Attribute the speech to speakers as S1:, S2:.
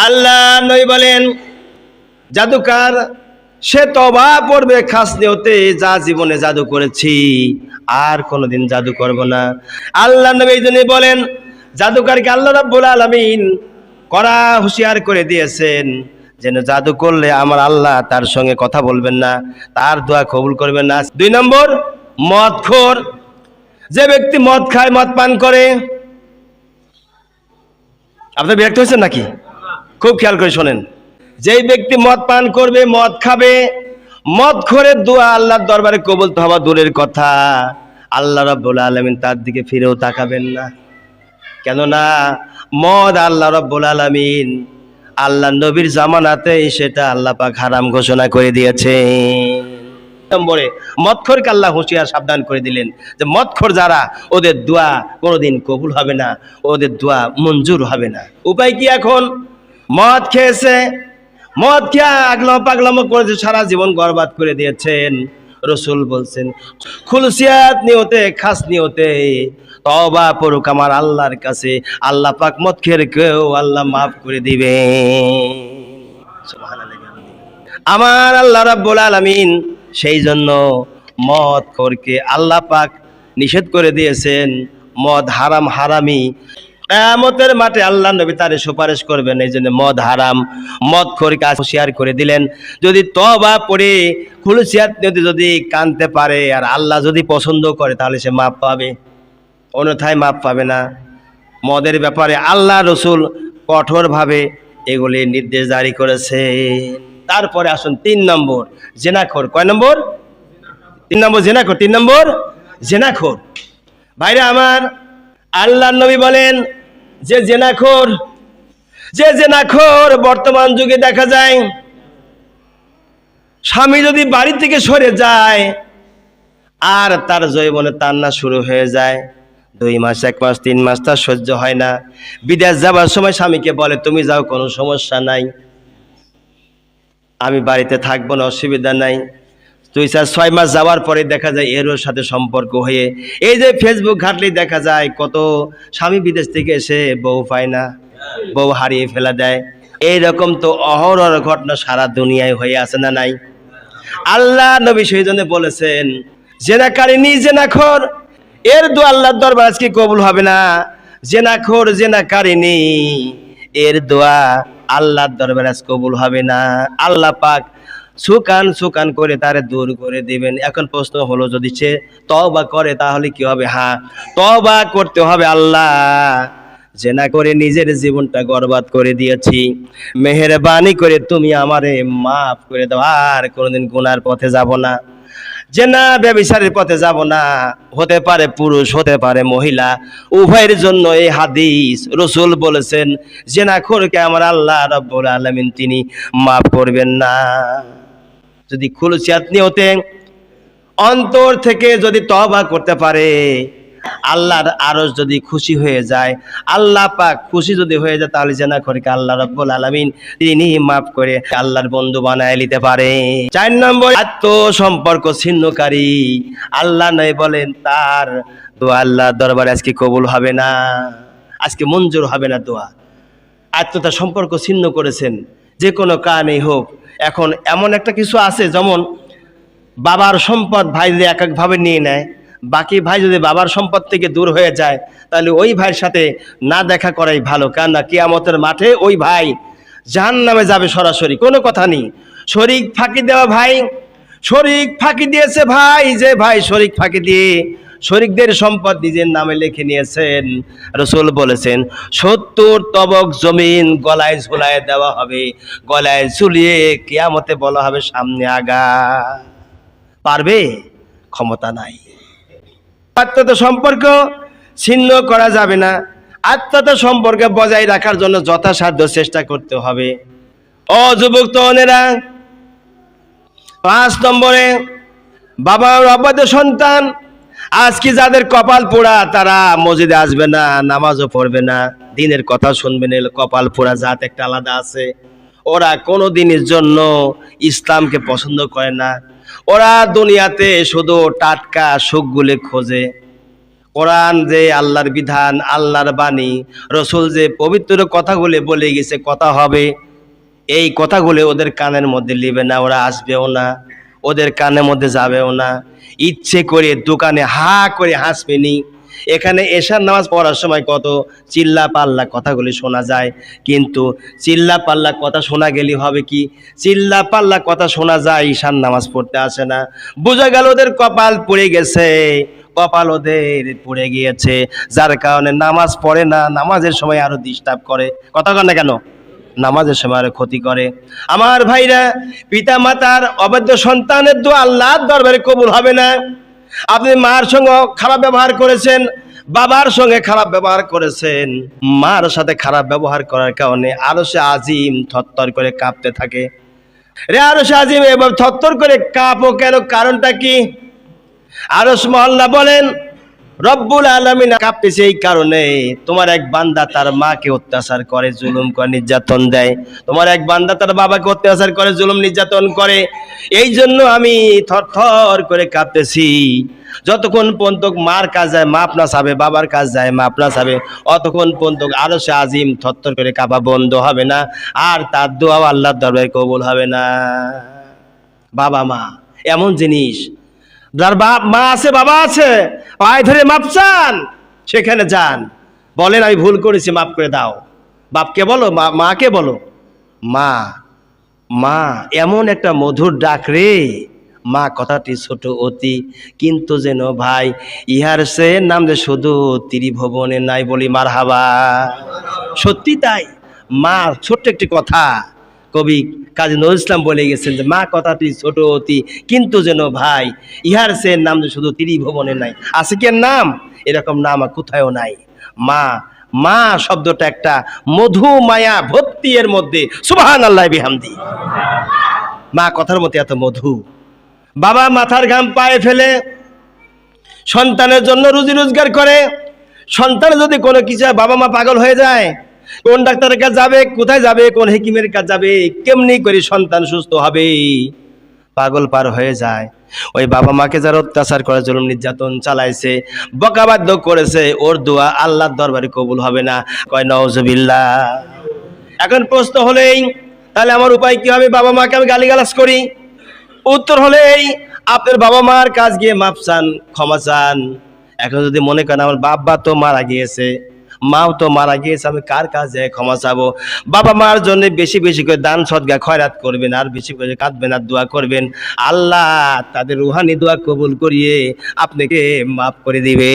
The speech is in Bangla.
S1: আল্লাহ নবী বলেন জাদুকার সে তওবা করবে খাস নিয়তে, যা জীবনে জাদু করেছি আর কোনোদিন জাদু করব না। আল্লাহ নবী এই জন্য বলেন জাদুকারকে আল্লাহ রাব্বুল আলামিন কড়া হুঁশিয়ার করে দিয়েছেন যেন জাদু করলে আমার আল্লাহ তার সঙ্গে কথা বলবেন না, তার দোয়া কবুল করবেন না। 2 নম্বর মদখোর, যে ব্যক্তি মদ খায়, মদ পান করে। আপনার বিরক্ত হয়েছেন নাকি? খুব খেয়াল করে শোনেন। যেই ব্যক্তি মদ পান করবে, মদ খাবে, মদখোরের দোয়া আল্লাহর দরবারে কবুল তো হওয়া দূরের কথা, আল্লাহ রাব্বুল আলামিন তার দিকে ফিরেও তাকাবেন না। কেননা মদ আল্লাহ রাব্বুল আলামিন আল্লাহ নবীর জামানাতে সেটা আল্লাহ পাক হারাম ঘোষণা করে দিয়েছে। নম্বরে মদখোরকে আল্লাহ হুঁশিয়ার সাবধান করে দিলেন যে মদখোর যারা, ওদের দোয়া কোনোদিন কবুল হবে না, ওদের দোয়া মঞ্জুর হবে না। উপায় কি? এখন মদ খেয়েছে, মদ খেয়ে আগলাম পাগলামো করেছে, সারা জীবন বরবাদ করে দিয়েছেন। রসুল বলছেন খুলসিয়াত নিয়তে, খাস নিয়তে তওবা করুক আমার আল্লাহর কাছে, আল্লাহ পাক মদখোরকেও আল্লাহ মাফ করে দিবে। সুবহানাল্লাহ। আমার আল্লাহ রাব্বুল আলামিন সেই জন্য মদখোরকে আল্লাহ পাক নিষেধ করে দিয়েছেন। মদ হারাম, হারামি। কিয়ামতের মাঠে আল্লাহ নবী তারে সুপারিশ করবেন, এই জন্য মদ হারাম। মদখোরকে হুঁশিয়ার করে দিলেন যদি তওবা পড়ে খুলসিয়াত নিয়তে যদি কানতে পারে আর আল্লাহ যদি পছন্দ করে তাহলে সে মাপ পাবে, অন্যথায় মাপ পাবে না। মদের ব্যাপারে আল্লাহ রসুল কঠোরভাবে এগুলি নির্দেশ জারি করেছে। তারপরে আসুন 3 নম্বর জেনাখোর। কয় নম্বর? 3 নম্বর জেনাখোর। 3 নম্বর জেনাখোর। ভাইরা আমার, আল্লাহ নবী বলেন যে জেনাখোর বর্তমান যুগে দেখা যায় স্বামী যদি বাড়ি থেকে সরে যায় আর তার যৌবনে তান্না শুরু হয়ে যায়, 2 মাস, 1 মাস, 3 মাস তার সহ্য হয় না। বিদেশ যাবার সময় স্বামীকে বলে তুমি যাও, কোনো সমস্যা নাই, আমি বাড়িতে থাকবো না, অসুবিধা নাই। 2-4-6 মাস যাওয়ার পরে দেখা যায় এরও সাথে সম্পর্ক হয়ে, এই যে ফেসবুক ঘাটলেই দেখা যায় কত স্বামী বিদেশ থেকে এসে বউ পায় না, বউ হারিয়ে ফেলা দেয়। এইরকম তো অহরহ ঘটনা সারা দুনিয়ায় হয়ে আছে না নাই? আল্লাহ নবী সেই জন্য বলেছেন জেনাকারিনী, জেনাখোর এর দোয়া আল্লাহর দরবার আজকে কবুল হবে না। জেনাখোর, জেনাকারিনী এর দোয়া আল্লাহর দরবারে আজ কবুল হবে না। আল্লাহ পাক সুকান করে তারে দূর করে দিবেন। এখন প্রশ্ন হলো যদি সে তওবা করে তাহলে কি হবে? হ্যাঁ, তওবা করতে হবে। আল্লাহ জেনা করে নিজের জীবনটা বরবাদ করে দিয়েছি, মেহেরবানি করে তুমি আমারে মাফ করে দাও, আর কোনোদিন গুনার পথে যাব না, জেনা ব্যভিচারের পথে যাব না। হতে পারে পুরুষ, হতে পারে মহিলা, উভয়ের জন্য এই হাদিস। রসুল বলেছেন জেনাখোরকে আমার আল্লাহ রাব্বুল আলামিন তিনি মাফ করবেন না। যদি খুলসিয়াত নিয়তে অন্তর থেকে যদি তওবা করতে পারে, আল্লাহর আরশ যদি খুশি হয়ে যায়, আল্লাহ পাক খুশি যদি হয়ে যায়, তাহলে জেনাখোরকে আল্লাহ রাব্বুল আলামিন তিনি মাফ করে আল্লাহর বন্ধু বানায় নিতে পারে। 4 নম্বর আত্মসম্পর্ক ছিন্নকারী। আল্লাহ নয় বলেন তার দোয়া আল্লাহর দরবারে আজকে কবুল হবে না, আজকে মঞ্জুর হবে না দোয়া। আত্মতা সম্পর্ক ছিন্ন করেছেন যে কোনো কারণেই হোক। এখন এমন একটা কিছু আছে, যেমন বাবার সম্পদ ভাই যদি এক একভাবে নিয়ে নেয়, বাকি ভাই যদি বাবার সম্পদ থেকে দূর হয়ে যায় তাহলে ওই ভাইয়ের সাথে না দেখা করাই ভালো। কেননা কিয়ামতের মাঠে ওই ভাই জাহান্নামে যাবে সরাসরি, কোনো কথা নেই। শরীক ফাঁকি দেওয়া ভাই, শরীক ফাঁকি দিয়েছে ভাই, যে ভাই শরীক ফাঁকি দিয়ে শরীকদের সম্পদ নিজের নামে লিখে নিয়েছেন, রসুল বলেছেন 70 তবক জমিন গলায় ঝুলায় দেওয়া হবে, গলায় ঝুলিয়ে কিয়ামতে বলা হবে সামনে আগা। পারবে? ক্ষমতা নাই। আত্মীয়তা সম্পর্ক ছিন্ন করা যাবে না। আত্মীয়তা সম্পর্ক বজায় রাখার জন্য যথাসাধ্য চেষ্টা করতে হবে। ও যুবক তরুণেরা, 5 নম্বরে বাবার অবাধ্য সন্তান। আজকে যাদের কপাল পোড়া তারা মসজিদে আসবে না, নামাজও পড়বে না, দিনের কথা শুনবে না। কপাল পোড়া জাত একটা আলাদা আছে। ওরা কোনো দিনের জন্য ইসলামকে পছন্দ করে না। ওরা দুনিয়াতে শুধু টাটকা সুখগুলি খোঁজে। কোরআন যে আল্লাহর বিধান, আল্লাহর বাণী, রসুল যে পবিত্র কথাগুলো বলে গেছে কথা হবে, এই কথাগুলো ওদের কানের মধ্যে লিবে না, ওরা আসবেও না, ওদের কানের মধ্যে যাবেও না। ইচ্ছে করে দোকানে হা করে হাসবেনি। এখানে এশার নামাজ পড়ার সময় কত চিল্লা পাল্লা কথাগুলি শোনা যায়, কিন্তু চিল্লা পাল্লা কথা শোনা গেলে হবে কি, চিল্লা পাল্লা কথা শোনা যায়, ঈশান নামাজ পড়তে আসে না। বোঝা গেল ওদের কপাল পড়ে গেছে, কপাল ওদের পড়ে গিয়েছে, যার কারণে নামাজ পড়ে না, নামাজের সময় আরো ডিস্টার্ব করে। কথা কন না কেন? নামাজের সময় আরো ক্ষতি করে। আমার ভাইরা, পিতা মাতার অবাধ্য সন্তানের দোয়া আল্লাহর দরবারে কবুল হবে না। আপনি মার সঙ্গে খারাপ ব্যবহার করেছেন, বাবার সঙ্গে খারাপ ব্যবহার করেছেন, মার সাথে খারাপ ব্যবহার করার কারণে আরশে আজিম থরথর করে কাঁপতে থাকে। রে আরশে আজিম এবার থরথর করে কাঁপো কেন? কারণটা কি? আরশ মহল্লা বলেন রব্বুল আলামিন কাঁপতেছে এই কারণে, তোমার এক বান্দা তার মাকে অত্যাচার করে, জুলুম করে, নির্যাতন দেয়। তোমার এক বান্দা তার বাবাকে অত্যাচার করে, জুলুম নির্যাতন করে। এই জন্য আমি থরথর করে কাঁপতেছি। যতক্ষণ পর্যন্ত মার কাজ যায় মাপ না চাবে, বাবার কাজ যায় মাপ না চাবে, অতক্ষণ পর্যন্ত আরশে আজিম থরথর করে কাঁপা বন্ধ হবে না, আর তার দোয়া আল্লাহর দরবারে কবুল হবে না। বাবা মা এমন জিনিস, যার বাপ মা আছে বাবা আছে, পায়ে ধরে মাপ চান, সেখানে যান, বলেন আমি ভুল করেছি মাফ করে দাও। বাপকে বলো, মাকে বলো, মা মা এমন একটা মধুর ডাক রে। মা কথাটি ছোট অতি, কিন্তু যেন ভাই ইহার সে নাম যে শুধু ত্রিভুবনে নাই, বলি মারহাবা। সত্যি তাই, মা ছোট্ট একটি কথা, কবি কাজী নজরুল ইসলাম বলে গেছেন যে মা কথাটি ছোট অতি, কিন্তু যেন ভাই ইহার সে নাম যে শুধু ত্রিভুবনে নাই। আছে কি নাম? এরকম নাম কোথাও নাই। মা, মা শব্দটা একটা মধু মায়া ভক্তি এর মধ্যে, সুবহানাল্লাহ বিহামদি। মা কথার মধ্যে এত মধু। বাবা মাথার ঘাম পায়ে ফেলে সন্তানের জন্য রুজি রোজগার করে। সন্তান যদি কোনো কিছু, বাবা মা পাগল হয়ে যায়, কোন ডাক্তারের কাছে যাবে, কোথায় যাবে, কোন হেকিমের কাছে যাবে, কেমনি করে সন্তান সুস্থ হবে, পাগল পার হয়ে যায়। ওই বাবা মাকে যারা অত্যাচার করে, জুলুম নির্যাতন চালাইছে, বকাবাধ্য করেছে, ওর দোয়া আল্লাহর দরবারে কবুল হবে না। কয় নাউজুবিল্লাহ। এখন প্রশ্ন হলেই, তাহলে আমার উপায় কি হবে? বাবা মাকে আমি গালিগালাজ করি? উত্তর হলেই, আপনার বাবা মার কাজ গিয়ে মাপ চান, ক্ষমা চান। এখন যদি মনে করেন আমার বাবা তো মারা গিয়েছে, মাও তো মারা গিয়েছে, আমি কার কাছে ক্ষমা চাবো? বাবা মার জন্য বেশি বেশি করে দান সদকা খয়রাত করবেন, আর বেশি করে কাঁদবেন আর দোয়া করবেন, আল্লাহ তাদের রুহানি দোয়া কবুল করিয়ে আপনাকে মাফ করে দিবে।